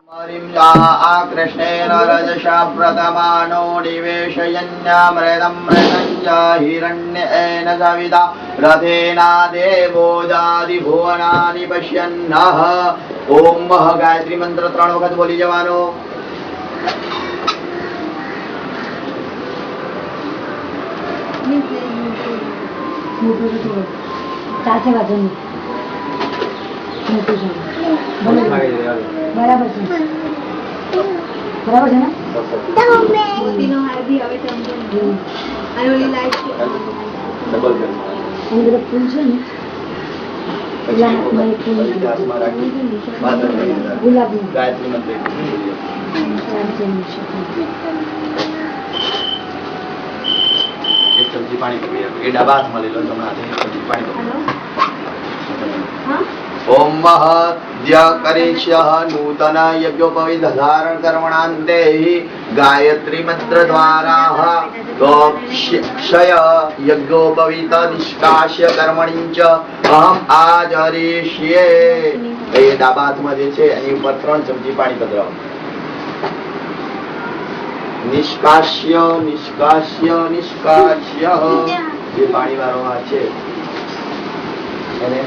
कृष्णेन रजसा प्रतमानो निवेशयन्नामृतं मृतं च हिरण्येन सविता रथेना देवो जाति भुवनानि पश्यन्नः। ओम गायत्री मंत्र 3 वखत बोली जवानो। બરાબર છે બરાબર છે ને મોતીનો હાર બી હવે સમજો અને ઓલી લાઈટ ડબલ કર અને બધું ફૂલ છે ને પેલા હાથમાં એક ફૂલ ગુલાબી ગાયત્રી મંત્ર એક ચમચી પાણી પકડી એ ડાબા હાથમાં લઈ લો જમણા હાથે એક ચમચી પાણી પકડી ओम महद्य करिष्यः नूतन यज्ञोपवीत धारण कर्मणान्ते गायत्री मंत्र द्वारा क्षय यज्ञोपवीत निष्कास्य कर्मणि च अहम आचरिष्ये। એ ડાબા હાથમાં જે છે એની ઉપર 3 ચમચી પાણી પધરાવો। નિષ્કાસ્ય નિષ્કાસ્ય નિષ્કાસ્ય જે પાણી વાળો આ છે એને